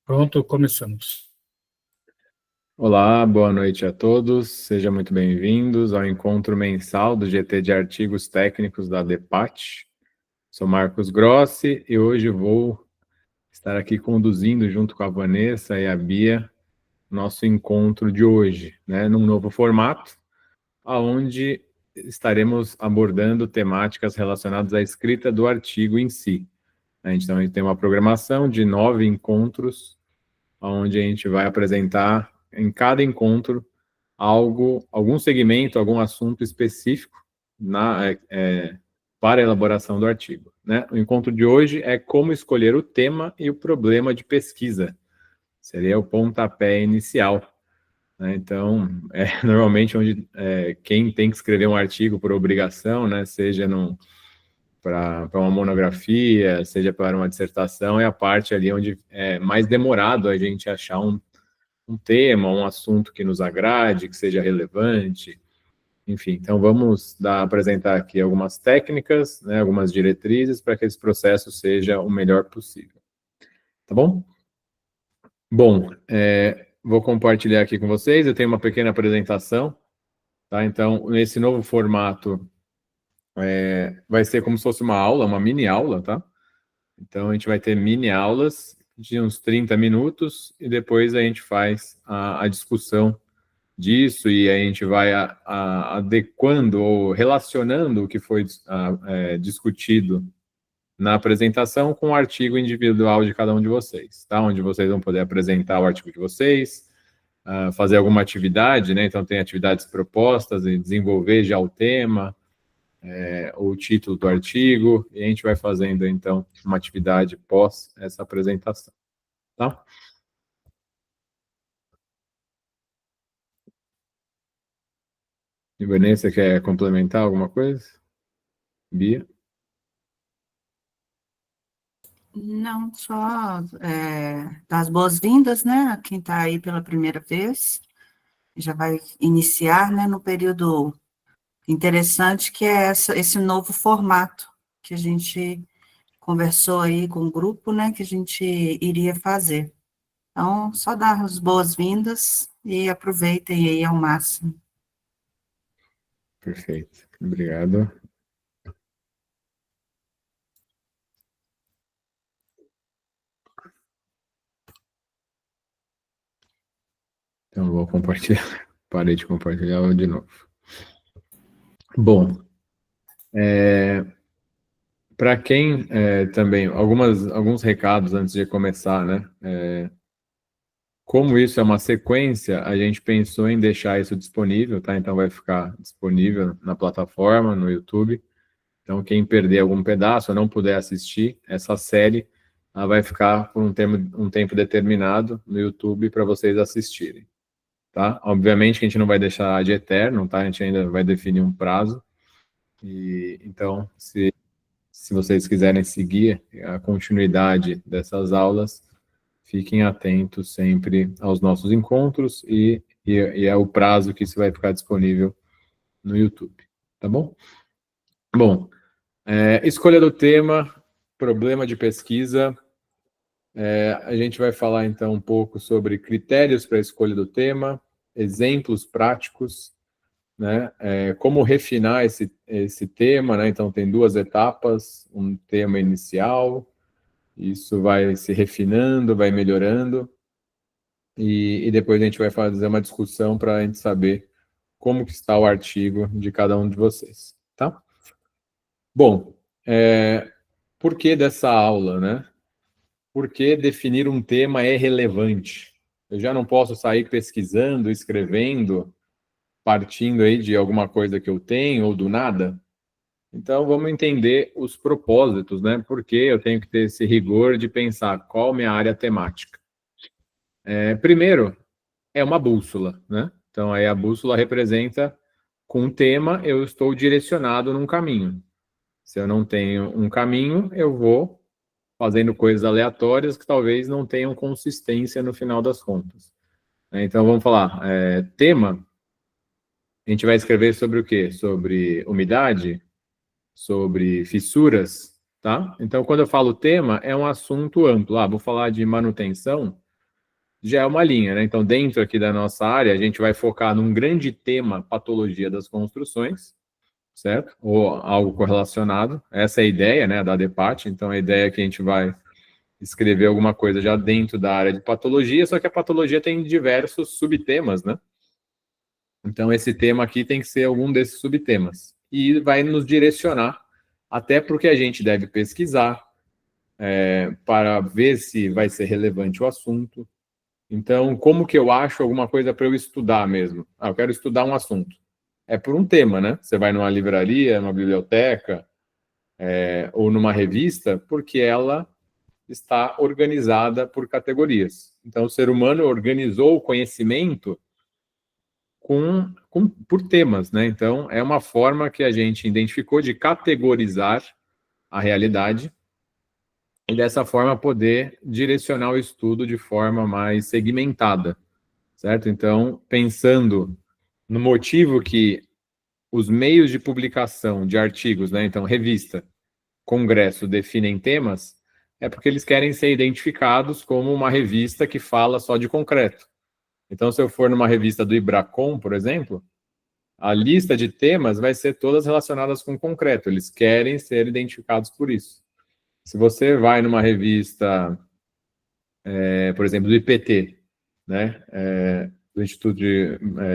Pronto, começamos. Olá, boa noite a todos. Sejam muito bem-vindos ao encontro mensal do GT de Artigos Técnicos da DEPAT. Sou Marcos Grossi e hoje vou estar aqui conduzindo, junto com a Vanessa e a Bia, nosso encontro de hoje, num novo formato, onde estaremos abordando temáticas relacionadas à escrita do artigo em si. Então, a gente tem uma programação de 9 encontros, onde a gente vai apresentar em cada encontro algum segmento, algum assunto específico para a elaboração do artigo. O encontro de hoje é como escolher o tema e o problema de pesquisa. Seria o pontapé inicial. Então, normalmente onde quem tem que escrever um artigo por obrigação, seja para uma monografia, seja para uma dissertação, é a parte ali onde é mais demorado a gente achar um tema, um assunto que nos agrade, que seja relevante, enfim. Então, vamos apresentar aqui algumas técnicas, algumas diretrizes para que esse processo seja o melhor possível. Tá bom? Bom, vou compartilhar aqui com vocês, eu tenho uma pequena apresentação, tá? Então, nesse novo formato, vai ser como se fosse uma aula, uma mini aula, tá? Então, a gente vai ter mini aulas de uns 30 minutos e depois a gente faz a discussão disso e a gente vai adequando ou relacionando o que foi discutido na apresentação com o artigo individual de cada um de vocês, tá? Onde vocês vão poder apresentar o artigo de vocês, fazer alguma atividade, Então, tem atividades propostas e desenvolver já o tema, o título do artigo, e a gente vai fazendo, então, uma atividade pós essa apresentação, tá? E Vanessa, quer complementar alguma coisa? Bia? Não, só dar as boas-vindas, a quem está aí pela primeira vez. Já vai iniciar, no período interessante que é esse novo formato que a gente conversou aí com o grupo, que a gente iria fazer. Então, só dar as boas-vindas e aproveitem aí ao máximo. Perfeito, obrigado. Então, vou compartilhar, parei de compartilhar de novo. Bom, para quem também, alguns recados antes de começar, como isso é uma sequência, a gente pensou em deixar isso disponível, tá? Então vai ficar disponível na plataforma, no YouTube. Então quem perder algum pedaço ou não puder assistir essa série, ela vai ficar por um tempo determinado no YouTube para vocês assistirem, tá? Obviamente que a gente não vai deixar de eterno, tá? A gente ainda vai definir um prazo. E então, se vocês quiserem seguir a continuidade dessas aulas, fiquem atentos sempre aos nossos encontros e é o prazo que isso vai ficar disponível no YouTube, tá bom? Bom, escolha do tema, problema de pesquisa. A gente vai falar, então, um pouco sobre critérios para a escolha do tema, exemplos práticos, como refinar esse tema, Então, tem 2 etapas, um tema inicial, isso vai se refinando, vai melhorando, e depois a gente vai fazer uma discussão para a gente saber como que está o artigo de cada um de vocês, tá? Bom, por que dessa aula, Por que definir um tema é relevante? Eu já não posso sair pesquisando, escrevendo, partindo aí de alguma coisa que eu tenho ou do nada? Então, vamos entender os propósitos, Por que eu tenho que ter esse rigor de pensar qual minha área temática? Primeiro, é uma bússola, Então, aí a bússola representa, com um tema, eu estou direcionado num caminho. Se eu não tenho um caminho, eu vou fazendo coisas aleatórias que talvez não tenham consistência no final das contas. Então, vamos falar, tema, a gente vai escrever sobre o quê? Sobre umidade, sobre fissuras, tá? Então, quando eu falo tema, é um assunto amplo. Vou falar de manutenção, já é uma linha, né? Então, dentro aqui da nossa área, a gente vai focar num grande tema, patologia das construções, certo? Ou algo correlacionado. Essa é a ideia, né, da DEPAT. Então, a ideia é que a gente vai escrever alguma coisa já dentro da área de patologia, só que a patologia tem diversos subtemas, né? Então, esse tema aqui tem que ser algum desses subtemas. E vai nos direcionar até porque a gente deve pesquisar para ver se vai ser relevante o assunto. Então, como que eu acho alguma coisa para eu estudar mesmo? Ah, eu quero estudar um assunto. É por um tema, né? Você vai numa livraria, numa biblioteca, ou numa revista, porque ela está organizada por categorias. Então, o ser humano organizou o conhecimento por temas, né? Então, é uma forma que a gente identificou de categorizar a realidade e dessa forma poder direcionar o estudo de forma mais segmentada, certo? Então, pensando no motivo que os meios de publicação de artigos, né? Então, revista, congresso definem temas, é porque eles querem ser identificados como uma revista que fala só de concreto. Então, se eu for numa revista do Ibracon, por exemplo, a lista de temas vai ser todas relacionadas com concreto. Eles querem ser identificados por isso. Se você vai numa revista, por exemplo, do IPT, né, do Instituto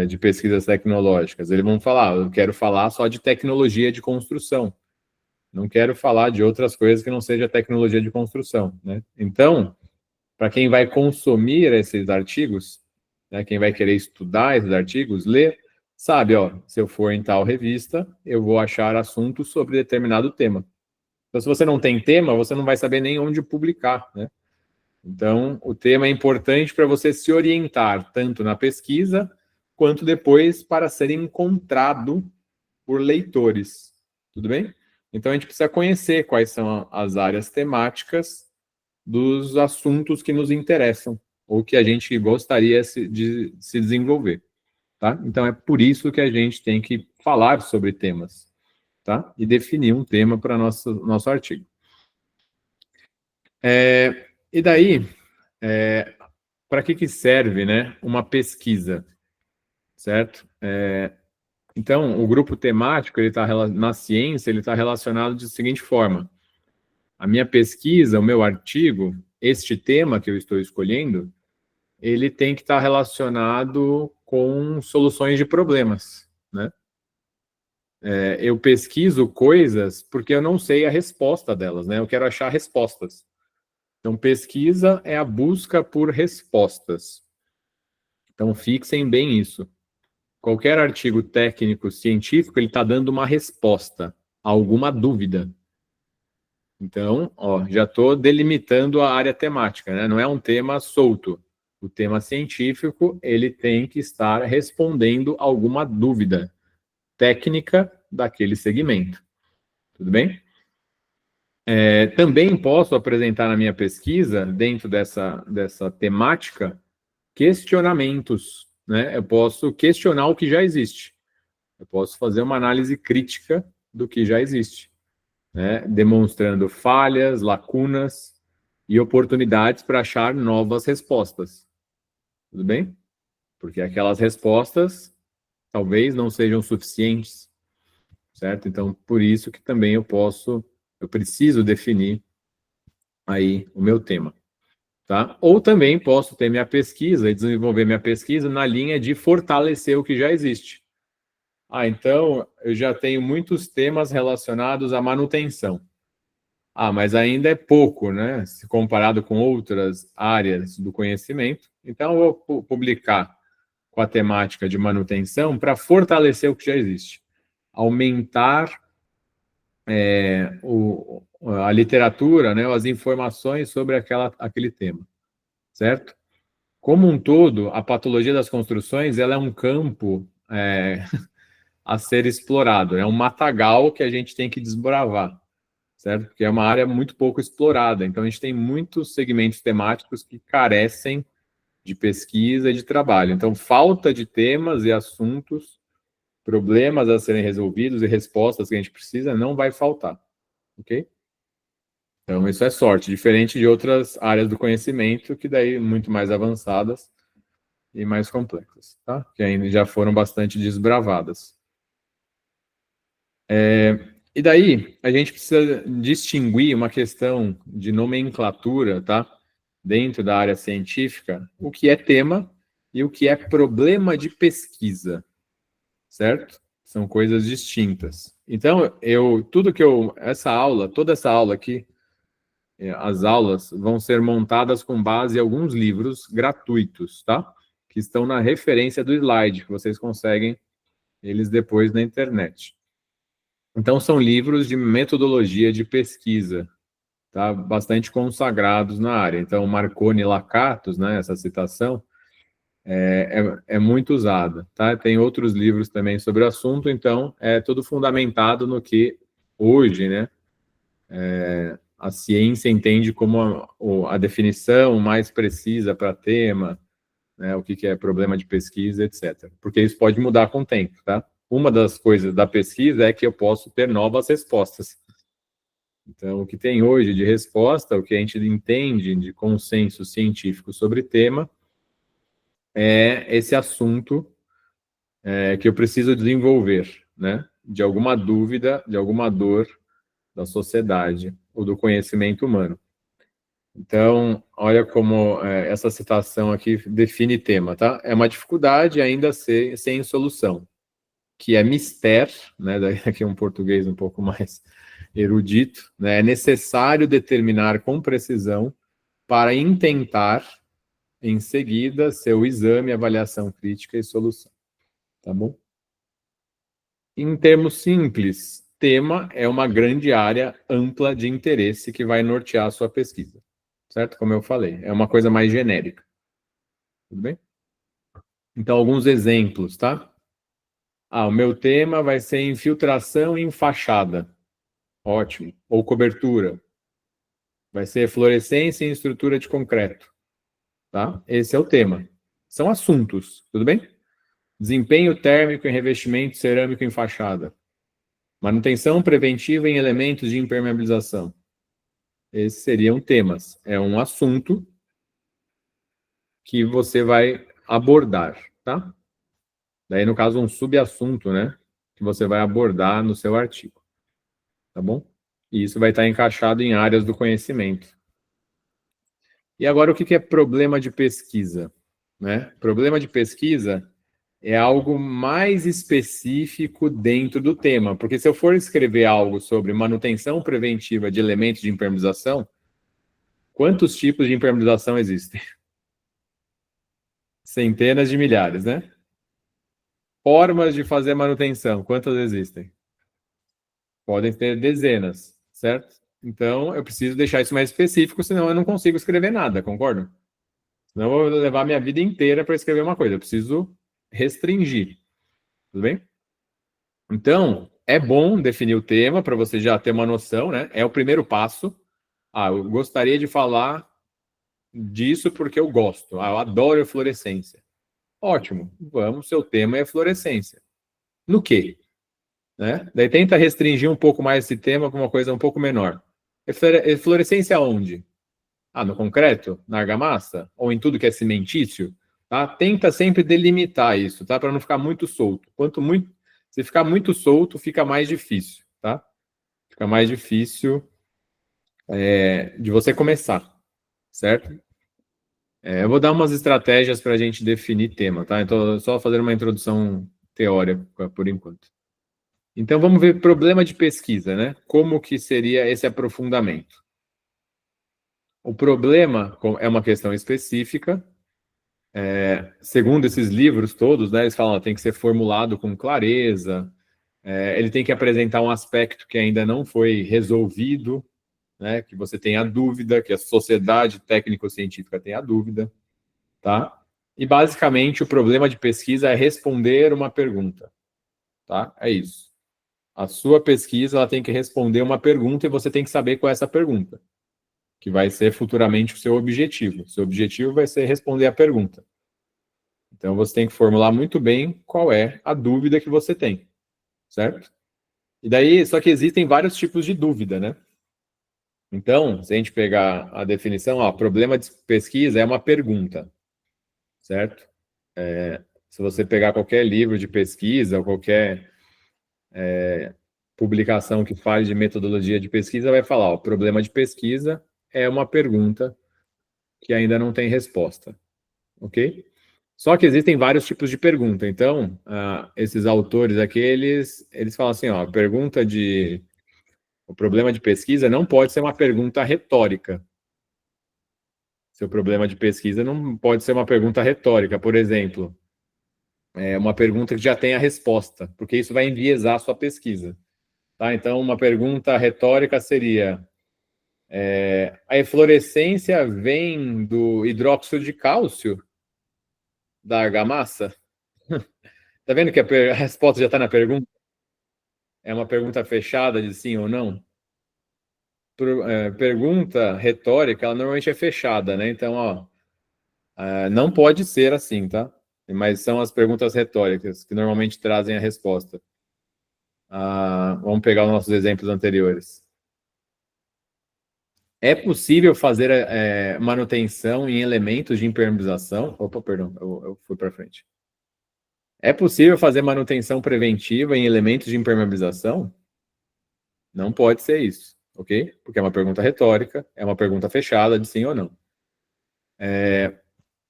de Pesquisas Tecnológicas, eles vão falar, eu quero falar só de tecnologia de construção. Não quero falar de outras coisas que não seja tecnologia de construção, né? Então, para quem vai consumir esses artigos, né, quem vai querer estudar esses artigos, ler, sabe, ó, se eu for em tal revista, eu vou achar assuntos sobre determinado tema. Então, se você não tem tema, você não vai saber nem onde publicar, né? Então, o tema é importante para você se orientar, tanto na pesquisa, quanto depois para ser encontrado por leitores. Tudo bem? Então, a gente precisa conhecer quais são as áreas temáticas dos assuntos que nos interessam, ou que a gente gostaria de se desenvolver, tá? Então, é por isso que a gente tem que falar sobre temas, tá? E definir um tema para nosso artigo. E daí, para que serve, né, uma pesquisa, certo? Então, o grupo temático, ele tá, na ciência, ele está relacionado da seguinte forma. A minha pesquisa, o meu artigo, este tema que eu estou escolhendo, ele tem que estar relacionado com soluções de problemas, né? Eu pesquiso coisas porque eu não sei a resposta delas, né? Eu quero achar respostas. Então, pesquisa é a busca por respostas. Então, fixem bem isso. Qualquer artigo técnico científico, ele está dando uma resposta a alguma dúvida. Então, ó, já estou delimitando a área temática, né? Não é um tema solto. O tema científico, ele tem que estar respondendo alguma dúvida técnica daquele segmento. Tudo bem? Também posso apresentar na minha pesquisa, dentro dessa temática, questionamentos, né? Eu posso questionar o que já existe. Eu posso fazer uma análise crítica do que já existe, né? Demonstrando falhas, lacunas e oportunidades para achar novas respostas. Tudo bem? Porque aquelas respostas talvez não sejam suficientes, certo? Então, por isso que também eu preciso definir aí o meu tema, tá? Ou também posso ter minha pesquisa e desenvolver minha pesquisa na linha de fortalecer o que já existe. Ah, então eu já tenho muitos temas relacionados à manutenção. Ah, mas ainda é pouco, né? Se comparado com outras áreas do conhecimento. Então, eu vou publicar com a temática de manutenção para fortalecer o que já existe. Aumentar a literatura, né, as informações sobre aquele tema, certo? Como um todo, a patologia das construções ela é um campo a ser explorado, é um matagal que a gente tem que desbravar, certo? Porque é uma área muito pouco explorada. Então, a gente tem muitos segmentos temáticos que carecem de pesquisa e de trabalho. Então, falta de temas e assuntos, problemas a serem resolvidos e respostas que a gente precisa não vai faltar, ok? Então, isso é sorte, diferente de outras áreas do conhecimento, que daí muito mais avançadas e mais complexas, tá? Que ainda já foram bastante desbravadas. E daí, a gente precisa distinguir uma questão de nomenclatura, tá? Dentro da área científica, o que é tema e o que é problema de pesquisa, certo? São coisas distintas. Então, toda essa aula aqui, as aulas vão ser montadas com base em alguns livros gratuitos, tá? Que estão na referência do slide, que vocês conseguem eles depois na internet. Então, são livros de metodologia de pesquisa, tá? Bastante consagrados na área. Então, Marconi e Lakatos, né, essa citação, é muito usada, tá? Tem outros livros também sobre o assunto, então é tudo fundamentado no que hoje, né, a ciência entende como a definição mais precisa para tema, né, o que é problema de pesquisa, etc. Porque isso pode mudar com o tempo, tá? Uma das coisas da pesquisa é que eu posso ter novas respostas. Então, o que tem hoje de resposta, o que a gente entende de consenso científico sobre tema, é esse assunto que eu preciso desenvolver, né? De alguma dúvida, de alguma dor da sociedade ou do conhecimento humano. Então, olha como essa citação aqui define tema, tá? É uma dificuldade ainda sem solução, que é mister, né? Daí aqui é um português um pouco mais erudito, né? É necessário determinar com precisão para intentar, em seguida, seu exame, avaliação crítica e solução. Tá bom? Em termos simples, tema é uma grande área ampla de interesse que vai nortear a sua pesquisa, certo? Como eu falei, é uma coisa mais genérica. Tudo bem? Então, alguns exemplos, tá? O meu tema vai ser infiltração em fachada. Ótimo. Ou cobertura. Vai ser fluorescência em estrutura de concreto. Tá? Esse é o tema. São assuntos, tudo bem? Desempenho térmico em revestimento cerâmico em fachada. Manutenção preventiva em elementos de impermeabilização. Esses seriam temas. É um assunto que você vai abordar, tá? Daí, no caso, um subassunto, né? Que você vai abordar no seu artigo. Tá bom? E isso vai estar encaixado em áreas do conhecimento. E agora, o que é problema de pesquisa? Né? Problema de pesquisa é algo mais específico dentro do tema, porque se eu for escrever algo sobre manutenção preventiva de elementos de impermeabilização, quantos tipos de impermeabilização existem? Centenas de milhares, né? Formas de fazer manutenção, quantas existem? Podem ter dezenas, certo? Então, eu preciso deixar isso mais específico, senão eu não consigo escrever nada, concordo? Senão eu vou levar minha vida inteira para escrever uma coisa. Eu preciso restringir, tudo bem? Então, é bom definir o tema para você já ter uma noção, né? É o primeiro passo. Eu gostaria de falar disso porque eu gosto. Eu adoro fluorescência. Ótimo, vamos, seu tema é fluorescência. No quê? Né? Daí tenta restringir um pouco mais esse tema para uma coisa um pouco menor. Fluorescência onde? No concreto? Na argamassa? Ou em tudo que é cimentício? Tá? Tenta sempre delimitar isso, tá? Para não ficar muito solto. Se ficar muito solto, fica mais difícil, tá? Fica mais difícil de você começar, certo? Eu vou dar umas estratégias para a gente definir tema, tá? Então, só fazer uma introdução teórica por enquanto. Então, vamos ver problema de pesquisa, né? Como que seria esse aprofundamento? O problema é uma questão específica. Segundo esses livros todos, né, eles falam, tem que ser formulado com clareza, ele tem que apresentar um aspecto que ainda não foi resolvido, né, que você tenha dúvida, que a sociedade técnico-científica tenha dúvida, tá? E, basicamente, o problema de pesquisa é responder uma pergunta, tá? É isso. A sua pesquisa ela tem que responder uma pergunta e você tem que saber qual é essa pergunta, que vai ser futuramente o seu objetivo. O seu objetivo vai ser responder a pergunta. Então, você tem que formular muito bem qual é a dúvida que você tem, certo? E daí, só que existem vários tipos de dúvida, né? Então, se a gente pegar a definição, ó, problema de pesquisa é uma pergunta, certo? Se você pegar qualquer livro de pesquisa ou qualquer publicação que fale de metodologia de pesquisa, vai falar, ó, problema de pesquisa é uma pergunta que ainda não tem resposta, ok? Só que existem vários tipos de pergunta. Então, esses autores aqui, eles falam assim, ó, o problema de pesquisa não pode ser uma pergunta retórica. Seu problema de pesquisa não pode ser uma pergunta retórica, por exemplo, uma pergunta que já tem a resposta, porque isso vai enviesar a sua pesquisa. Tá? Então, uma pergunta retórica seria: a eflorescência vem do hidróxido de cálcio da argamassa? Tá vendo que a resposta já está na pergunta? É uma pergunta fechada de sim ou não? Pergunta retórica, ela normalmente é fechada, né? Então, ó, não pode ser assim, tá? Mas são as perguntas retóricas que normalmente trazem a resposta. Vamos pegar os nossos exemplos anteriores. É possível fazer manutenção em elementos de impermeabilização? Opa, perdão, eu fui para frente. É possível fazer manutenção preventiva em elementos de impermeabilização? Não pode ser isso, ok? Porque é uma pergunta retórica, é uma pergunta fechada de sim ou não.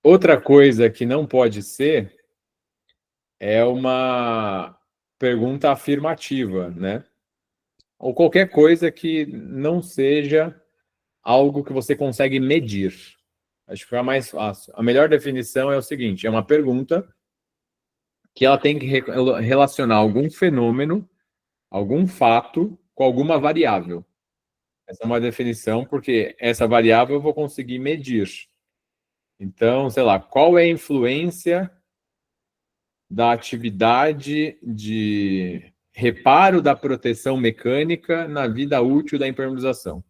Outra coisa que não pode ser é uma pergunta afirmativa, né? Ou qualquer coisa que não seja algo que você consegue medir. Acho que fica mais fácil. A melhor definição é o seguinte: é uma pergunta que ela tem que relacionar algum fenômeno, algum fato, com alguma variável. Essa é uma definição, porque essa variável eu vou conseguir medir. Então, sei lá, qual é a influência da atividade de reparo da proteção mecânica na vida útil da impermeabilização?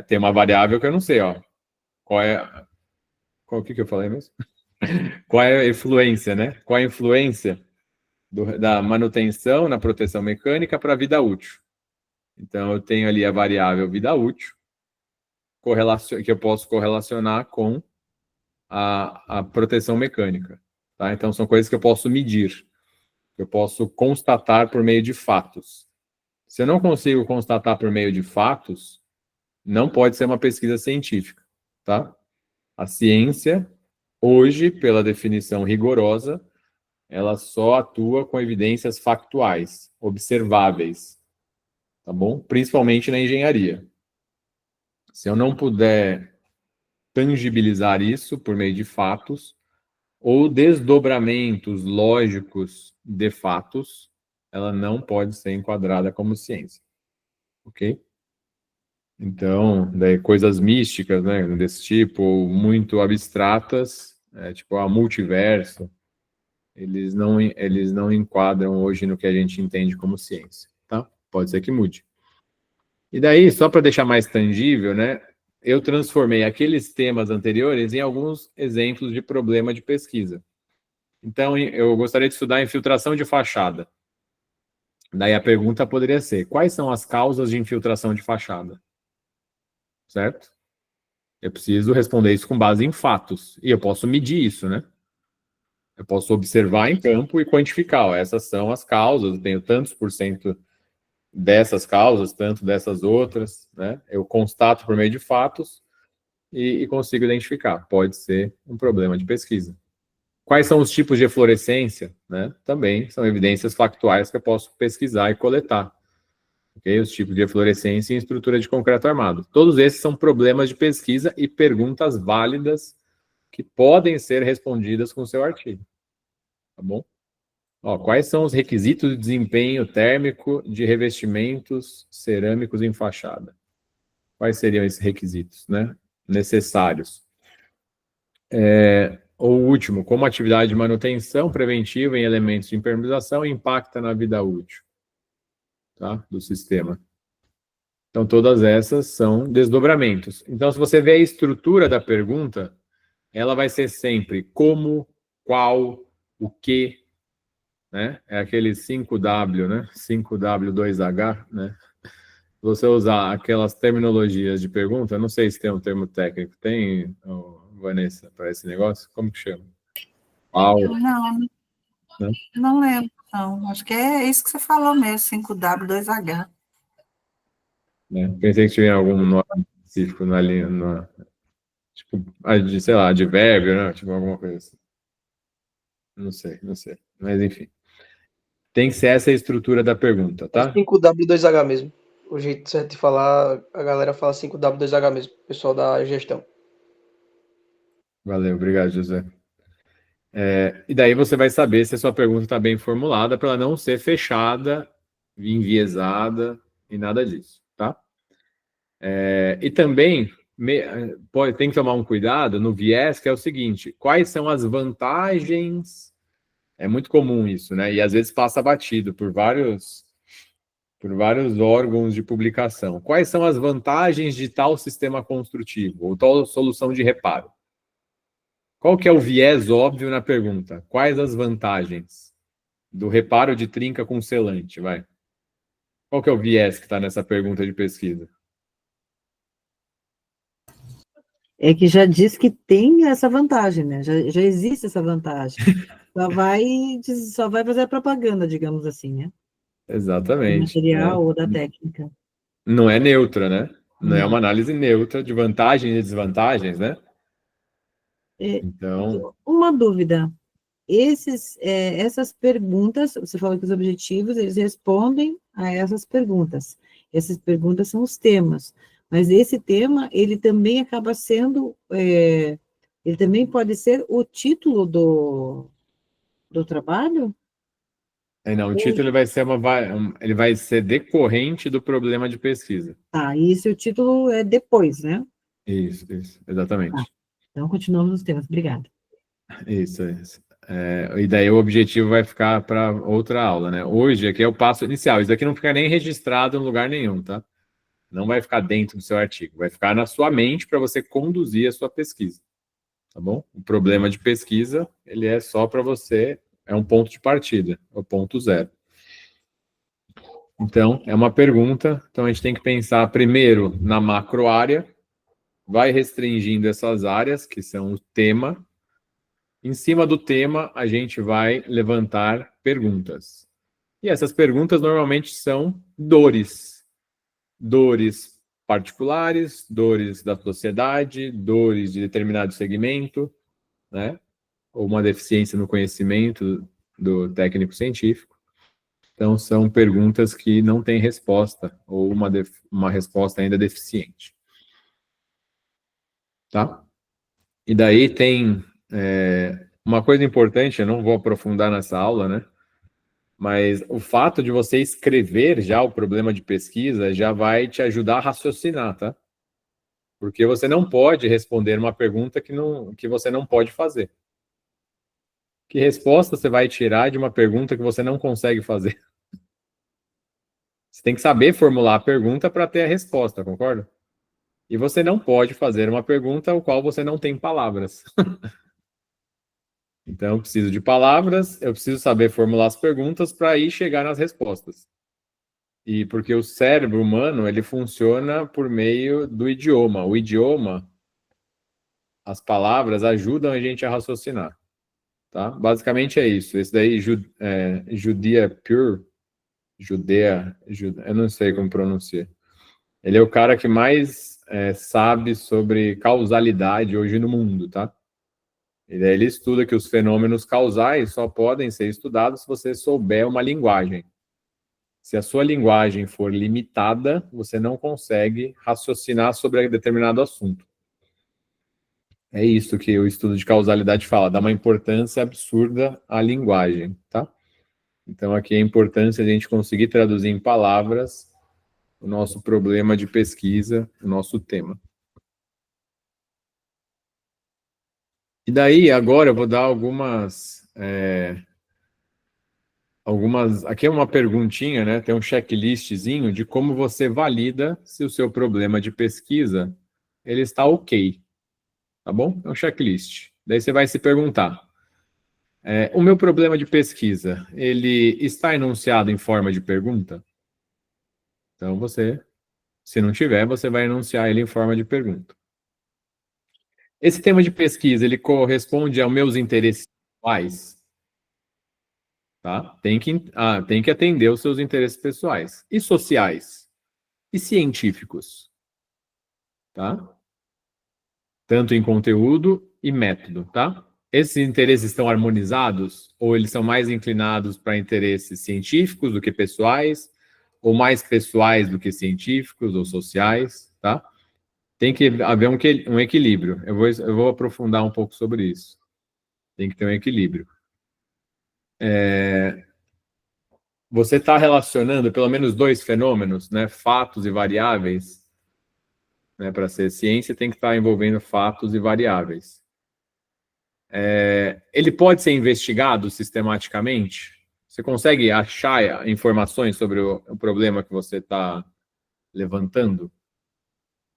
Tem uma variável que eu não sei, ó. Qual que eu falei mesmo? Qual é a influência, né? Qual é a influência da manutenção na proteção mecânica para a vida útil? Então, eu tenho ali a variável vida útil, que eu posso correlacionar com a proteção mecânica. Tá? Então, são coisas que eu posso medir, que eu posso constatar por meio de fatos. Se eu não consigo constatar por meio de fatos, não pode ser uma pesquisa científica. Tá? A ciência, hoje, pela definição rigorosa, ela só atua com evidências factuais, observáveis, tá bom? Principalmente na engenharia. Se eu não puder tangibilizar isso por meio de fatos ou desdobramentos lógicos de fatos, ela não pode ser enquadrada como ciência, ok? Então, daí coisas místicas, né, desse tipo, ou muito abstratas, tipo a multiverso, eles não enquadram hoje no que a gente entende como ciência, tá? Pode ser que mude. E daí, só para deixar mais tangível, né, eu transformei aqueles temas anteriores em alguns exemplos de problema de pesquisa. Então, eu gostaria de estudar infiltração de fachada. Daí a pergunta poderia ser: quais são as causas de infiltração de fachada? Certo? Eu preciso responder isso com base em fatos. E eu posso medir isso, né? Eu posso observar em campo e quantificar. Ó, essas são as causas, eu tenho tantos por cento dessas causas, tanto dessas outras, né? Eu constato por meio de fatos e consigo identificar. Pode ser um problema de pesquisa. Quais são os tipos de eflorescência? Né? Também são evidências factuais que eu posso pesquisar e coletar. Okay? Os tipos de eflorescência em estrutura de concreto armado. Todos esses são problemas de pesquisa e perguntas válidas que podem ser respondidas com o seu artigo. Tá bom? Ó, quais são os requisitos de desempenho térmico de revestimentos cerâmicos em fachada? Quais seriam esses requisitos, né? Necessários? O último, como atividade de manutenção preventiva em elementos de impermeabilização impacta na vida útil, tá, do sistema. Então, todas essas são desdobramentos. Então, se você vê a estrutura da pergunta, ela vai ser sempre como, qual, o que, né? É aquele 5W, né? 5W2H, né? você usar aquelas terminologias de pergunta, eu não sei se tem um termo técnico, tem, Vanessa, para esse negócio? Como que chama? Não, Né? não lembro, não. Acho que é isso que você falou mesmo, 5W2H. Né? Pensei que tinha algum nome específico na linha, tipo, sei lá, advérbio, né? Tipo, alguma coisa assim. Não sei, não sei. Mas, enfim. Tem que ser essa a estrutura da pergunta, É tá? 5W2H mesmo. O jeito certo de falar, a galera fala 5W2H mesmo, o pessoal da gestão. Valeu, obrigado, José. E daí você vai saber se a sua pergunta está bem formulada para ela não ser fechada, enviesada e nada disso, tá? E também tem que tomar um cuidado no viés, que é o seguinte: quais são as vantagens? É muito comum isso, né? E às vezes passa batido por vários órgãos de publicação. Quais são as vantagens de tal sistema construtivo ou tal solução de reparo? Qual que é o viés óbvio na pergunta? Quais as vantagens do reparo de trinca com selante? Vai. Qual que é o viés que está nessa pergunta de pesquisa? É que já diz que tem essa vantagem, né? Já existe essa vantagem. Só vai fazer a propaganda, digamos assim, né? Do Exatamente. material ou da técnica. Não é neutra, né? Não é uma Não. análise neutra de vantagens e desvantagens, né? É, Então, uma dúvida. Essas perguntas, você falou que os objetivos, eles respondem a essas perguntas. Essas perguntas são os temas. Mas esse tema, ele também acaba sendo, ele também pode ser o título do trabalho? não, o título ele vai ser decorrente do problema de pesquisa. Tá, e esse o título é depois, né? Isso, Tá. exatamente. Então, continuamos nos temas. Obrigada. Isso. E daí o objetivo vai ficar para outra aula, né? Hoje aqui é o passo inicial. Isso aqui não fica nem registrado em lugar nenhum, tá? Não vai ficar dentro do seu artigo, vai ficar na sua mente para você conduzir a sua pesquisa, tá bom? O problema de pesquisa, ele é só para você, é um ponto de partida, é o ponto zero. Então, é uma pergunta, então a gente tem que pensar primeiro na macro área, vai restringindo essas áreas, que são o tema. Em cima do tema, a gente vai levantar perguntas. E essas perguntas normalmente são dores. Dores particulares, dores da sociedade, dores de determinado segmento, né? Ou uma deficiência no conhecimento do técnico científico. Então, são perguntas que não têm resposta, ou uma resposta ainda deficiente. Tá? E daí tem uma coisa importante, eu não vou aprofundar nessa aula, né? Mas o fato de você escrever já o problema de pesquisa já vai te ajudar a raciocinar, tá? Porque você não pode responder uma pergunta que você não pode fazer. Que resposta você vai tirar de uma pergunta que você não consegue fazer? Você tem que saber formular a pergunta para ter a resposta, concorda? E você não pode fazer uma pergunta ao qual você não tem palavras. Então, eu preciso de palavras, eu preciso saber formular as perguntas para aí chegar nas respostas. E porque o cérebro humano, ele funciona por meio do idioma. O idioma, as palavras ajudam a gente a raciocinar. Tá? Basicamente é isso. Esse daí, Judia Pure, eu não sei como pronuncia. Ele é o cara que mais sabe sobre causalidade hoje no mundo, tá? E daí ele estuda que os fenômenos causais só podem ser estudados se você souber uma linguagem. Se a sua linguagem for limitada, você não consegue raciocinar sobre determinado assunto. É isso que o estudo de causalidade fala, dá uma importância absurda à linguagem, tá? Então aqui é importante a gente conseguir traduzir em palavras o nosso problema de pesquisa, o nosso tema. E daí, agora eu vou dar algumas. Aqui é uma perguntinha, né? Tem um checklistzinho de como você valida se o seu problema de pesquisa ele está ok. Tá bom? É um checklist. Daí você vai se perguntar: o meu problema de pesquisa, ele está enunciado em forma de pergunta? Então você Se não tiver, você vai enunciar ele em forma de pergunta. Esse tema de pesquisa, ele corresponde aos meus interesses pessoais? Tá? Tem que atender os seus interesses pessoais. E sociais? E científicos? Tá? Tanto em conteúdo e método, tá? Esses interesses estão harmonizados? Ou eles são mais inclinados para interesses científicos do que pessoais? Ou mais pessoais do que científicos ou sociais, tá? Tem que haver um equilíbrio. Eu vou aprofundar um pouco sobre isso. Tem que ter um equilíbrio. Você está relacionando pelo menos dois fenômenos, né? Fatos e variáveis. Né? Para ser ciência, tem que estar envolvendo fatos e variáveis. Ele pode ser investigado sistematicamente? Você consegue achar informações sobre o problema que você está levantando?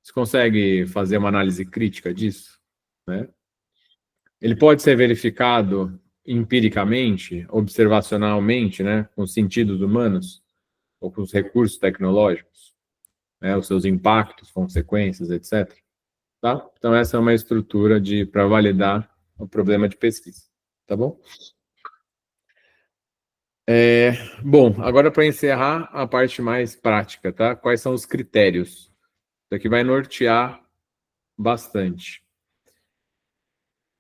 Você consegue fazer uma análise crítica disso? Né? Ele pode ser verificado empiricamente, observacionalmente, né, com os sentidos humanos, ou com os recursos tecnológicos, né, os seus impactos, consequências, etc. Tá? Então, essa é uma estrutura para validar o problema de pesquisa. Tá bom? Bom, agora para encerrar a parte mais prática, tá? Quais são os critérios? Isso aqui vai nortear bastante.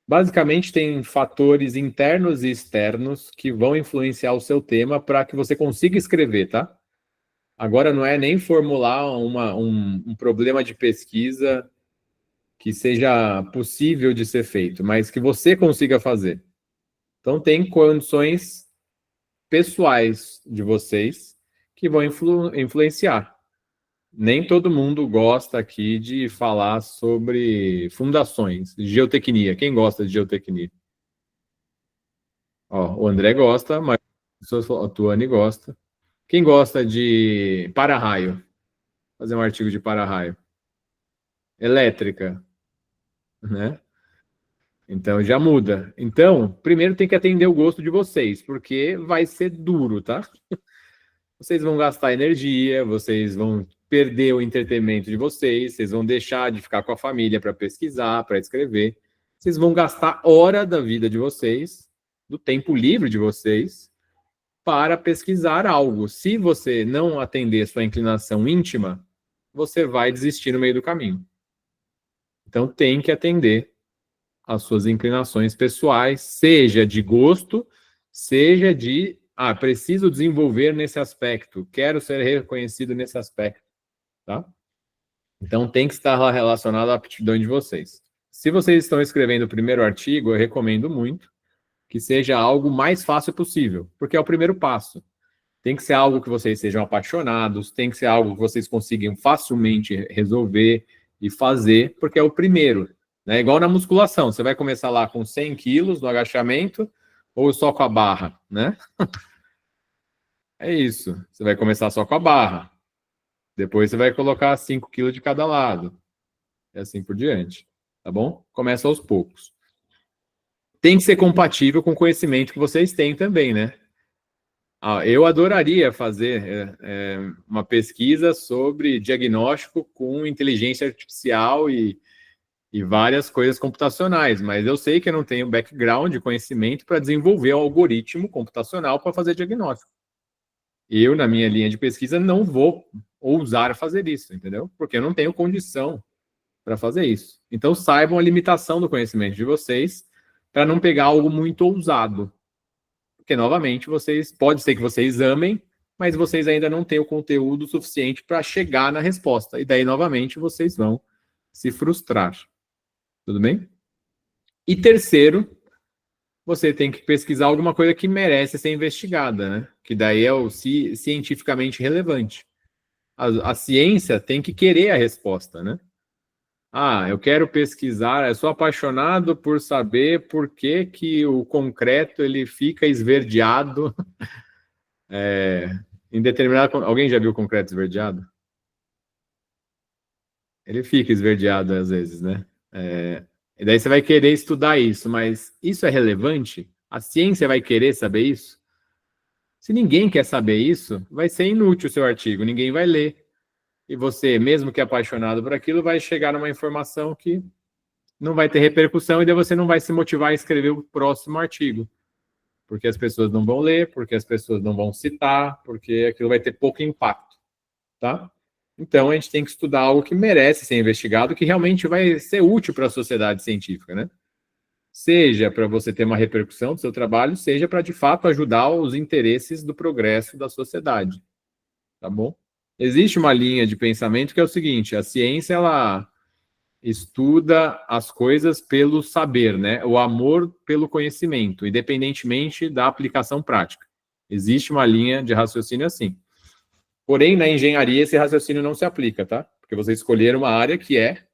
Basicamente, tem fatores internos e externos que vão influenciar o seu tema para que você consiga escrever, tá? Agora não é nem formular um problema de pesquisa que seja possível de ser feito, mas que você consiga fazer. Então, tem condições pessoais de vocês que vão influenciar. Nem todo mundo gosta aqui de falar sobre fundações, geotecnia. Quem gosta de geotecnia? Ó, o André gosta, mas a Tuane gosta. Quem gosta de para-raio? Fazer um artigo de para-raio. Elétrica, né? Então já muda. Então, primeiro tem que atender o gosto de vocês, porque vai ser duro, tá? Vocês vão gastar energia, vocês vão perder o entretenimento de vocês, vocês vão deixar de ficar com a família para pesquisar, para escrever. Vocês vão gastar hora da vida de vocês, do tempo livre de vocês, para pesquisar algo. Se você não atender sua inclinação íntima, você vai desistir no meio do caminho. Então, tem que atender às suas inclinações pessoais, seja de gosto, seja de, preciso desenvolver nesse aspecto, quero ser reconhecido nesse aspecto, tá? Então, tem que estar relacionado à aptidão de vocês. Se vocês estão escrevendo o primeiro artigo, eu recomendo muito que seja algo mais fácil possível, porque é o primeiro passo. Tem que ser algo que vocês sejam apaixonados, tem que ser algo que vocês consigam facilmente resolver e fazer, porque é o primeiro. Né? Igual na musculação, você vai começar lá com 100 quilos no agachamento ou só com a barra, né? É isso. Você vai começar só com a barra. Depois você vai colocar 5 quilos de cada lado. E assim por diante. Tá bom? Começa aos poucos. Tem que ser compatível com o conhecimento que vocês têm também, né? Eu adoraria fazer uma pesquisa sobre diagnóstico com inteligência artificial e várias coisas computacionais, mas eu sei que eu não tenho background de conhecimento para desenvolver um algoritmo computacional para fazer diagnóstico. Eu, na minha linha de pesquisa, não vou ousar fazer isso, entendeu? Porque eu não tenho condição para fazer isso. Então, saibam a limitação do conhecimento de vocês para não pegar algo muito ousado. Porque, novamente, pode ser que vocês amem, mas vocês ainda não têm o conteúdo suficiente para chegar na resposta. E daí, novamente, vocês vão se frustrar. Tudo bem? E terceiro, você tem que pesquisar alguma coisa que merece ser investigada, né? Que daí é o cientificamente relevante. A ciência tem que querer a resposta, né? Eu quero pesquisar, eu sou apaixonado por saber por que o concreto ele fica esverdeado em determinado... Alguém já viu o concreto esverdeado? Ele fica esverdeado às vezes, né? E daí você vai querer estudar isso, mas isso é relevante? A ciência vai querer saber isso? Se ninguém quer saber isso, vai ser inútil o seu artigo, ninguém vai ler. e você, mesmo que apaixonado por aquilo, vai chegar numa informação que não vai ter repercussão e daí você não vai se motivar a escrever o próximo artigo. Porque as pessoas não vão ler, porque as pessoas não vão citar, porque aquilo vai ter pouco impacto, tá? Então, a gente tem que estudar algo que merece ser investigado, que realmente vai ser útil para a sociedade científica, né? Seja para você ter uma repercussão do seu trabalho, seja para, de fato, ajudar os interesses do progresso da sociedade, tá bom? Existe uma linha de pensamento que é o seguinte, a ciência, ela estuda as coisas pelo saber, né? O amor pelo conhecimento, independentemente da aplicação prática. Existe uma linha de raciocínio assim. Porém, na engenharia, esse raciocínio não se aplica, tá? Porque vocês escolheram uma área que é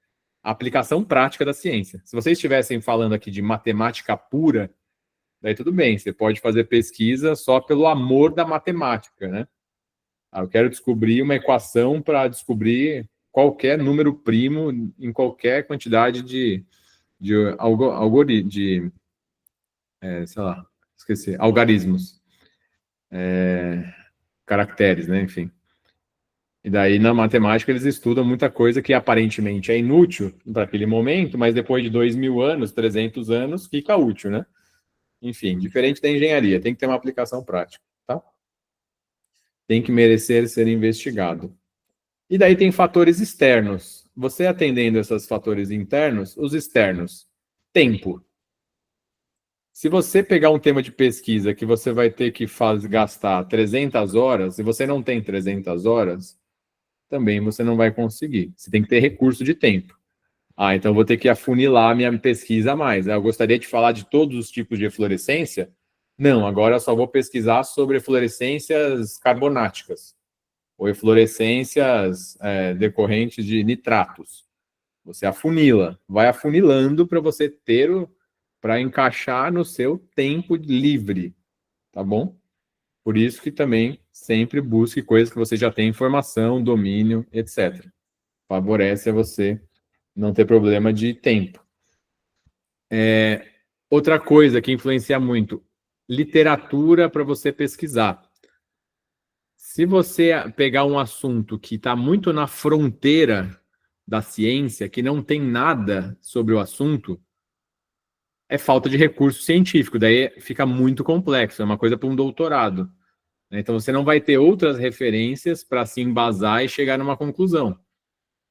a aplicação prática da ciência. Se vocês estivessem falando aqui de matemática pura, daí tudo bem, você pode fazer pesquisa só pelo amor da matemática, né? Eu quero descobrir uma equação para descobrir qualquer número primo em qualquer quantidade de sei lá, esqueci, algarismos, caracteres, né, enfim. E daí, na matemática, eles estudam muita coisa que aparentemente é inútil para aquele momento, mas depois de 2.000 anos, 300 anos, fica útil, né? Enfim, diferente da engenharia, tem que ter uma aplicação prática, tá? Tem que merecer ser investigado. E daí tem fatores externos. Você atendendo esses fatores internos, os externos, tempo. Se você pegar um tema de pesquisa que você vai ter que gastar 300 horas, e você não tem 300 horas, também você não vai conseguir. Você tem que ter recurso de tempo. Então eu vou ter que afunilar a minha pesquisa mais. Eu gostaria de falar de todos os tipos de eflorescência? Não, agora eu só vou pesquisar sobre eflorescências carbonáticas ou eflorescências decorrentes de nitratos. Você afunila, vai afunilando para você ter para encaixar no seu tempo livre, tá bom? Por isso que também sempre busque coisas que você já tem informação, domínio, etc. Favorece a você não ter problema de tempo. Outra coisa que influencia muito, literatura para você pesquisar. Se você pegar um assunto que está muito na fronteira da ciência, que não tem nada sobre o assunto, é falta de recurso científico, daí fica muito complexo, é uma coisa para um doutorado. Então, você não vai ter outras referências para se embasar e chegar numa conclusão.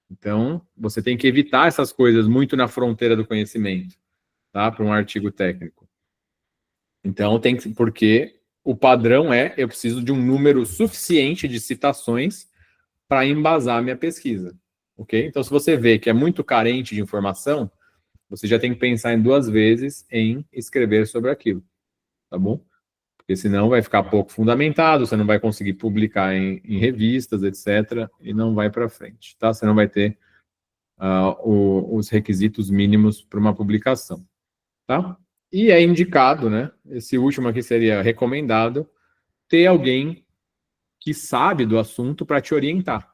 Então, você tem que evitar essas coisas muito na fronteira do conhecimento, tá? Para um artigo técnico. Então, porque o padrão eu preciso de um número suficiente de citações para embasar a minha pesquisa, ok? Então, se você vê que é muito carente de informação, você já tem que pensar em 2 vezes em escrever sobre aquilo, tá bom? Porque senão vai ficar pouco fundamentado, você não vai conseguir publicar em revistas, etc., e não vai para frente, tá? Você não vai ter os requisitos mínimos para uma publicação, tá? E é indicado, né? Esse último aqui seria recomendado, ter alguém que sabe do assunto para te orientar,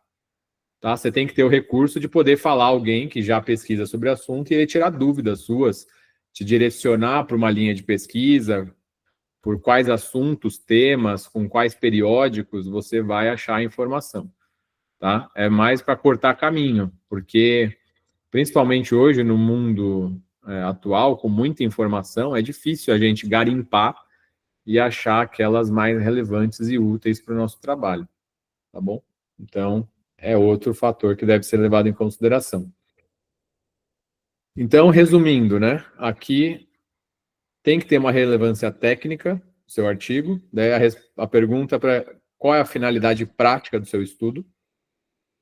tá? Você tem que ter o recurso de poder falar alguém que já pesquisa sobre o assunto e ele tirar dúvidas suas, te direcionar para uma linha de pesquisa, por quais assuntos, temas, com quais periódicos você vai achar a informação, tá? É mais para cortar caminho, porque, principalmente hoje, no mundo atual, com muita informação, é difícil a gente garimpar e achar aquelas mais relevantes e úteis para o nosso trabalho, tá bom? Então, é outro fator que deve ser levado em consideração. Então, resumindo, né? Aqui tem que ter uma relevância técnica do seu artigo. Daí a pergunta para qual é a finalidade prática do seu estudo?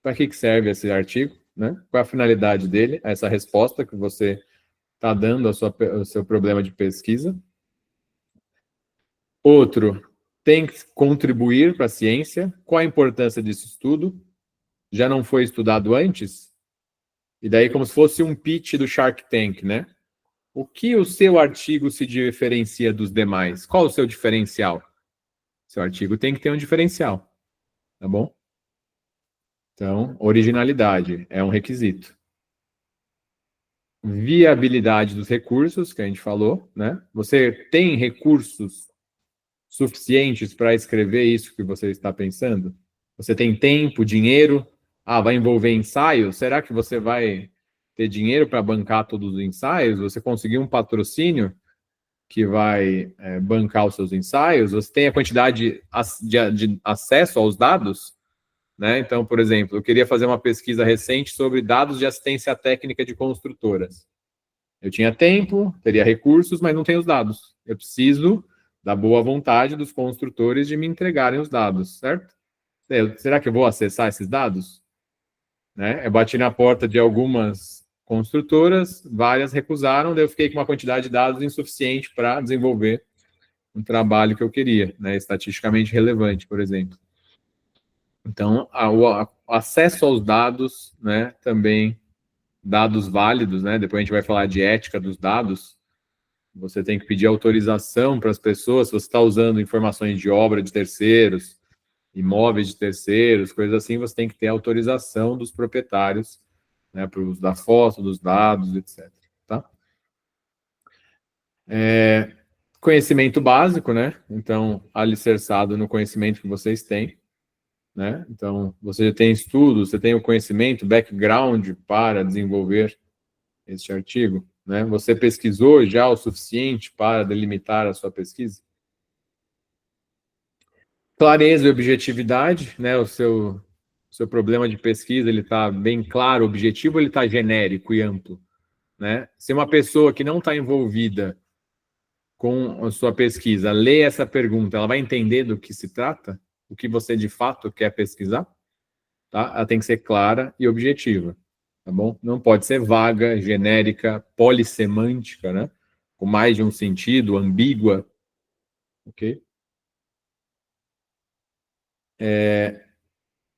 Para que serve esse artigo? Né? Qual é a finalidade dele? Essa resposta que você está dando ao seu problema de pesquisa. Outro, tem que contribuir para a ciência. Qual a importância desse estudo? Já não foi estudado antes? E daí como se fosse um pitch do Shark Tank, né? O que o seu artigo se diferencia dos demais? Qual o seu diferencial? Seu artigo tem que ter um diferencial, tá bom? Então, originalidade é um requisito. Viabilidade dos recursos, que a gente falou, né? Você tem recursos suficientes para escrever isso que você está pensando? Você tem tempo, dinheiro? vai envolver ensaios? Será que você vai ter dinheiro para bancar todos os ensaios? Você conseguiu um patrocínio que vai bancar os seus ensaios? Você tem a quantidade de acesso aos dados? Né? Então, por exemplo, eu queria fazer uma pesquisa recente sobre dados de assistência técnica de construtoras. Eu tinha tempo, teria recursos, mas não tenho os dados. Eu preciso da boa vontade dos construtores de me entregarem os dados, certo? Será que eu vou acessar esses dados? Né? Eu bati na porta de algumas construtoras, várias recusaram, daí eu fiquei com uma quantidade de dados insuficiente para desenvolver um trabalho que eu queria, né? Estatisticamente relevante, por exemplo. Então, o acesso aos dados, né, também dados válidos, né? Depois a gente vai falar de ética dos dados. Você tem que pedir autorização para as pessoas, se você está usando informações de obra de terceiros, imóveis de terceiros, coisas assim, você tem que ter autorização dos proprietários, né, para o uso da foto, dos dados, etc. Tá? Conhecimento básico, né? Então, alicerçado no conhecimento que vocês têm. Né? Então, você já tem estudos, você tem o conhecimento, background para desenvolver este artigo, né? Você pesquisou já o suficiente para delimitar a sua pesquisa? Clareza e objetividade, né? O seu problema de pesquisa, ele está bem claro, objetivo, ele está genérico e amplo, né? Se uma pessoa que não está envolvida com a sua pesquisa lê essa pergunta, ela vai entender do que se trata? O que você de fato quer pesquisar? Tá? Ela tem que ser clara e objetiva, tá bom? Não pode ser vaga, genérica, polissemântica, né? Com mais de um sentido, ambígua, ok?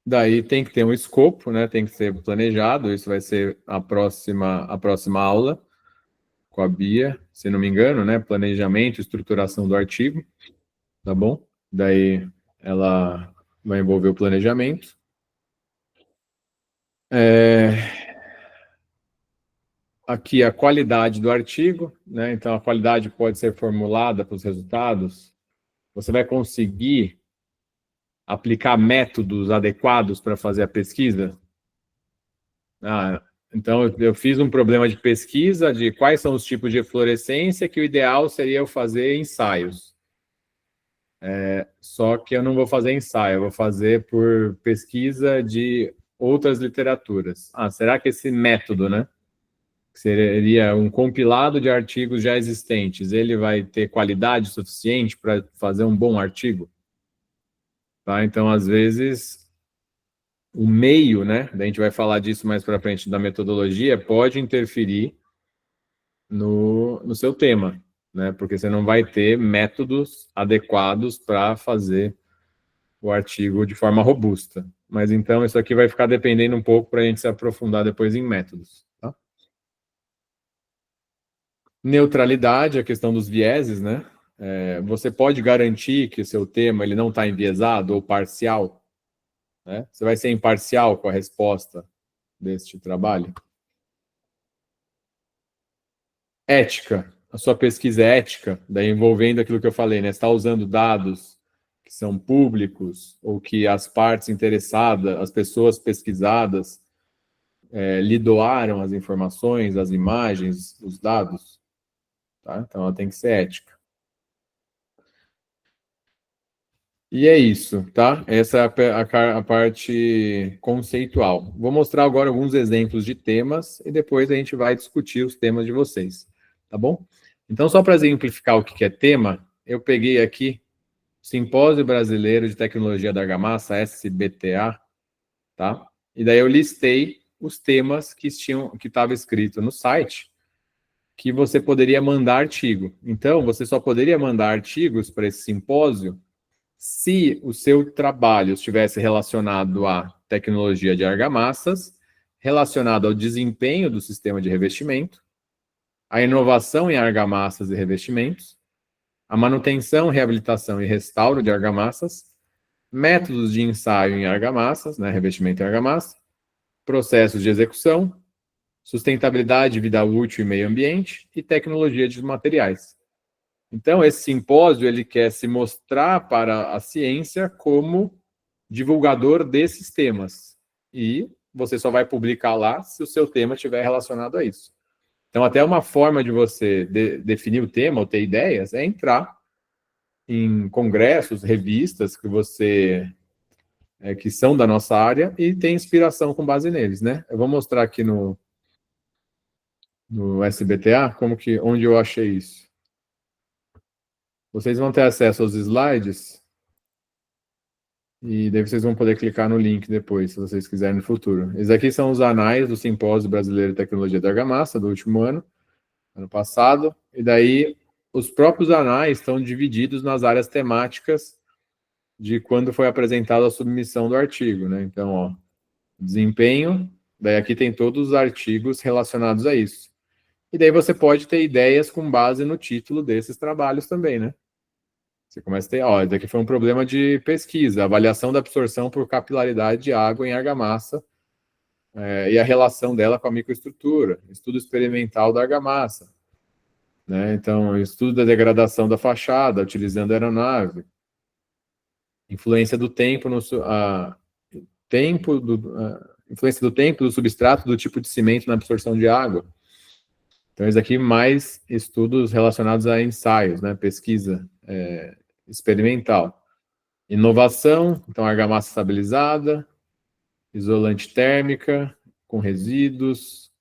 Daí tem que ter um escopo, né? Tem que ser planejado, isso vai ser a próxima aula com a Bia, se não me engano, né? Planejamento, estruturação do artigo, tá bom? Daí ela vai envolver o planejamento. Aqui a qualidade do artigo, né? Então a qualidade pode ser formulada para os resultados. Você vai conseguir aplicar métodos adequados para fazer a pesquisa? Então eu fiz um problema de pesquisa de quais são os tipos de eflorescência que o ideal seria eu fazer ensaios. Só que eu não vou fazer ensaio, eu vou fazer por pesquisa de outras literaturas. Será que esse método, né? Que seria um compilado de artigos já existentes, ele vai ter qualidade suficiente para fazer um bom artigo? Tá? Então, às vezes, o meio, né? A gente vai falar disso mais para frente, da metodologia, pode interferir no seu tema, né? Porque você não vai ter métodos adequados para fazer o artigo de forma robusta. Mas, então, isso aqui vai ficar dependendo um pouco para a gente se aprofundar depois em métodos, tá? Neutralidade, a questão dos vieses, né? Você pode garantir que o seu tema ele não está enviesado ou parcial? Né? Você vai ser imparcial com a resposta deste trabalho? Ética. A sua pesquisa é ética, daí envolvendo aquilo que eu falei, né? Você está usando dados que são públicos ou que as partes interessadas, as pessoas pesquisadas, lhe doaram as informações, as imagens, os dados? Tá? Então, ela tem que ser ética. E é isso, tá? Essa é a parte conceitual. Vou mostrar agora alguns exemplos de temas e depois a gente vai discutir os temas de vocês, tá bom? Então, só para exemplificar o que é tema, eu peguei aqui o Simpósio Brasileiro de Tecnologia da Argamassa, SBTA, tá? E daí eu listei os temas que estava escrito no site, que você poderia mandar artigo. Então, você só poderia mandar artigos para esse simpósio se o seu trabalho estivesse relacionado à tecnologia de argamassas, relacionado ao desempenho do sistema de revestimento, à inovação em argamassas e revestimentos, à manutenção, reabilitação e restauro de argamassas, métodos de ensaio em argamassas, né, revestimento em argamassa, processos de execução, sustentabilidade, vida útil e meio ambiente e tecnologia de materiais. Então, esse simpósio, ele quer se mostrar para a ciência como divulgador desses temas. E você só vai publicar lá se o seu tema estiver relacionado a isso. Então, até uma forma de você definir o tema ou ter ideias é entrar em congressos, revistas que são da nossa área e ter inspiração com base neles, né? Eu vou mostrar aqui no SBTA onde eu achei isso. Vocês vão ter acesso aos slides e daí vocês vão poder clicar no link depois, se vocês quiserem no futuro. Esses aqui são os anais do Simpósio Brasileiro de Tecnologia da Argamassa, do último ano passado, e daí os próprios anais estão divididos nas áreas temáticas de quando foi apresentada a submissão do artigo, né? Então, ó, desempenho, daí aqui tem todos os artigos relacionados a isso. E daí você pode ter ideias com base no título desses trabalhos também, né? Você começa a ter, ó, daqui foi um problema de pesquisa, avaliação da absorção por capilaridade de água em argamassa e a relação dela com a microestrutura, estudo experimental da argamassa, né? Então, estudo da degradação da fachada, utilizando a aeronave, influência do tempo influência do tempo do substrato do tipo de cimento na absorção de água. Então, esse aqui mais estudos relacionados a ensaios, né? Pesquisa experimental. Inovação, então argamassa estabilizada, isolante térmica, com resíduos.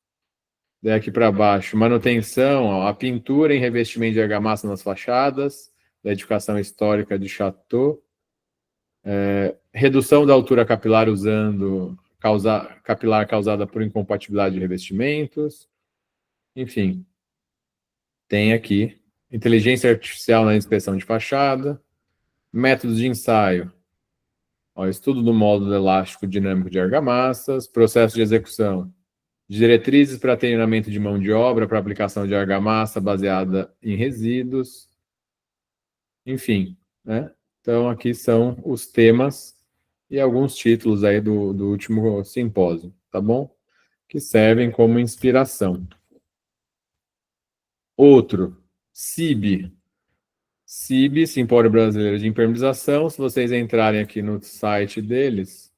Daí aqui para baixo, manutenção, ó, a pintura em revestimento de argamassa nas fachadas, da edificação histórica de Chateau. Redução da altura capilar usando capilar causada por incompatibilidade de revestimentos. Enfim, tem aqui inteligência artificial na inspeção de fachada, métodos de ensaio, ó, estudo do módulo elástico dinâmico de argamassas, processo de execução, diretrizes para treinamento de mão de obra para aplicação de argamassa baseada em resíduos, enfim, né? Então, aqui são os temas e alguns títulos aí do último simpósio, tá bom? Que servem como inspiração. Outro, CIB. CIB, Simpório Brasileiro de Impermeabilização. Se vocês entrarem aqui no site deles,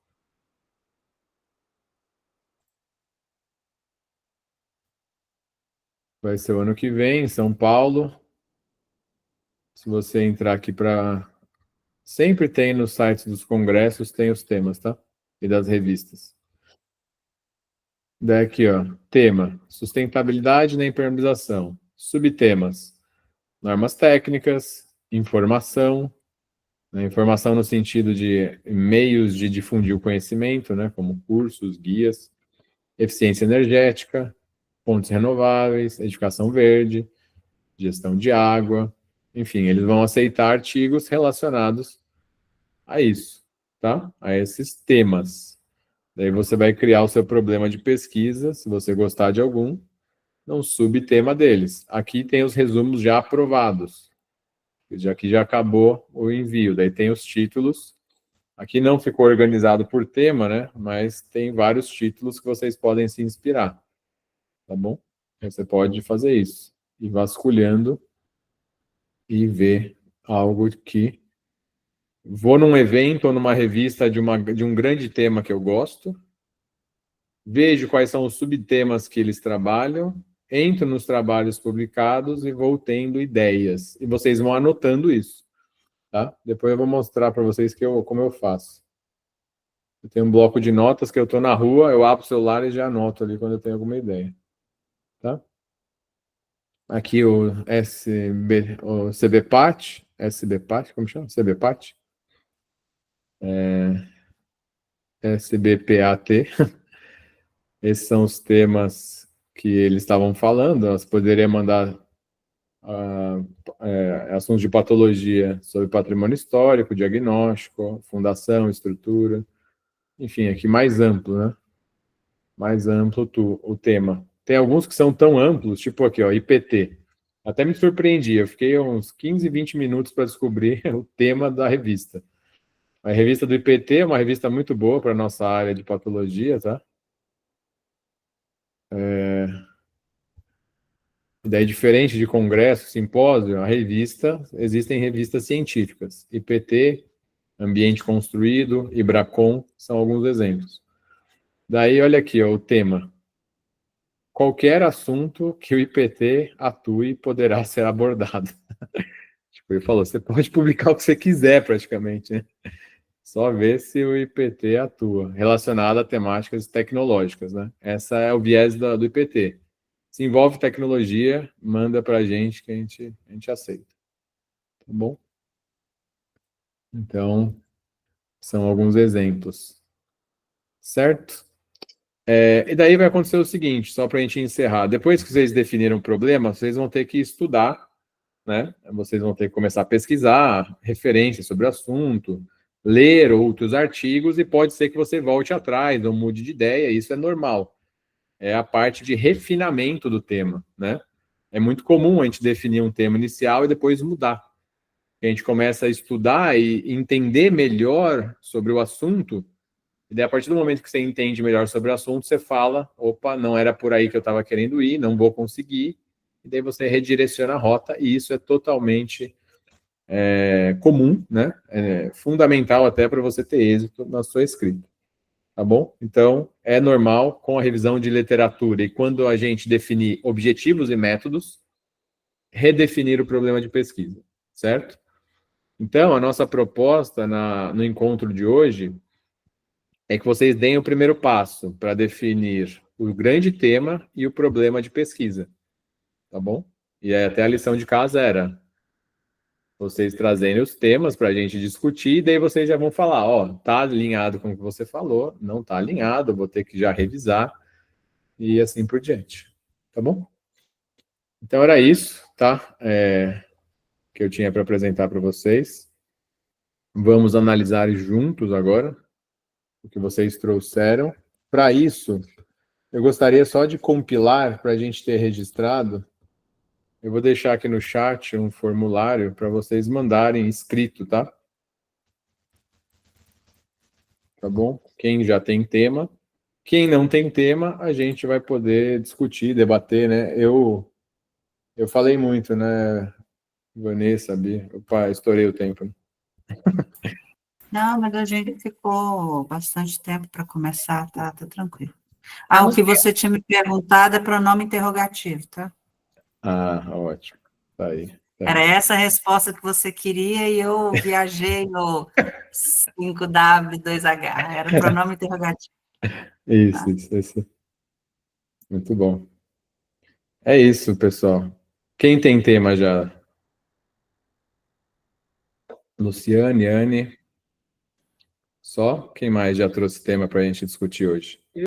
vai ser o ano que vem, em São Paulo. Se você entrar aqui para... Sempre tem nos sites dos congressos, tem os temas, tá? E das revistas. Daqui, ó, tema, sustentabilidade na impermeabilização. Subtemas, normas técnicas, informação, né, informação no sentido de meios de difundir o conhecimento, né, como cursos, guias, eficiência energética, fontes renováveis, edificação verde, gestão de água, enfim, eles vão aceitar artigos relacionados a isso, tá? A esses temas. Daí você vai criar o seu problema de pesquisa, se você gostar de algum, um subtema deles. Aqui tem os resumos já aprovados. Aqui já acabou o envio. Daí tem os títulos. Aqui não ficou organizado por tema, né? Mas tem vários títulos que vocês podem se inspirar. Tá bom? Você pode fazer isso. Ir vasculhando e ver algo que... Vou num evento ou numa revista de um grande tema que eu gosto, vejo quais são os subtemas que eles trabalham, entro nos trabalhos publicados e vou tendo ideias. E vocês vão anotando isso, tá? Depois eu vou mostrar para vocês como eu faço. Eu tenho um bloco de notas que eu estou na rua, eu abro o celular e já anoto ali quando eu tenho alguma ideia, tá? Aqui o CBPAT, como chama? CBPAT? SBPAT. Esses são os temas que eles estavam falando. Você poderia mandar assuntos de patologia sobre patrimônio histórico, diagnóstico, fundação, estrutura. Enfim, aqui mais amplo, né? Mais amplo o tema. Tem alguns que são tão amplos, tipo aqui, ó, IPT. Até me surpreendi, eu fiquei uns 15, 20 minutos para descobrir o tema da revista. A revista do IPT é uma revista muito boa para a nossa área de patologia, tá? Daí, diferente de congresso, simpósio, existem revistas científicas. IPT, Ambiente Construído, IBRACON, são alguns exemplos. Daí, olha aqui, ó, o tema. Qualquer assunto que o IPT atue poderá ser abordado. Tipo, ele falou, você pode publicar o que você quiser, praticamente, né? Só ver se o IPT atua, relacionado a temáticas tecnológicas, né? Essa é o viés do IPT. Se envolve tecnologia, manda para a gente que a gente aceita. Tá bom? Então, são alguns exemplos. Certo? E daí vai acontecer o seguinte, só para a gente encerrar. Depois que vocês definiram o problema, vocês vão ter que estudar, né? Vocês vão ter que começar a pesquisar referências sobre o assunto, ler outros artigos e pode ser que você volte atrás ou mude de ideia, isso é normal. É a parte de refinamento do tema, né? É muito comum a gente definir um tema inicial e depois mudar. A gente começa a estudar e entender melhor sobre o assunto, e daí, a partir do momento que você entende melhor sobre o assunto, você fala, opa, não era por aí que eu estava querendo ir, não vou conseguir, e daí você redireciona a rota, e isso é totalmente comum, né? É fundamental até para você ter êxito na sua escrita. Tá bom? Então, é normal, com a revisão de literatura e quando a gente definir objetivos e métodos, redefinir o problema de pesquisa, certo? Então, a nossa proposta no encontro de hoje é que vocês deem o primeiro passo para definir o grande tema e o problema de pesquisa, tá bom? E aí, até a lição de casa era vocês trazerem os temas para a gente discutir, e daí vocês já vão falar, ó, tá alinhado com o que você falou, não tá alinhado, vou ter que já revisar, e assim por diante, tá bom? Então era isso, tá? Que eu tinha para apresentar para vocês. Vamos analisar juntos agora o que vocês trouxeram. Para isso, eu gostaria só de compilar para a gente ter registrado. Eu vou deixar aqui no chat um formulário para vocês mandarem escrito, tá? Tá bom? Quem já tem tema. Quem não tem tema, a gente vai poder discutir, debater, né? Eu falei muito, né, Vanessa, Bia? Opa, estourei o tempo. Não, mas a gente ficou bastante tempo para começar, tá tranquilo. O que você tinha me perguntado é pronome interrogativo, tá? Ah, ótimo. Tá aí. Tá Era aí. essa a resposta que você queria e eu viajei no 5W2H. Era o pronome interrogativo. Isso. Muito bom. É isso, pessoal. Quem tem tema já? Luciane, Anne. Só? Quem mais já trouxe tema para a gente discutir hoje?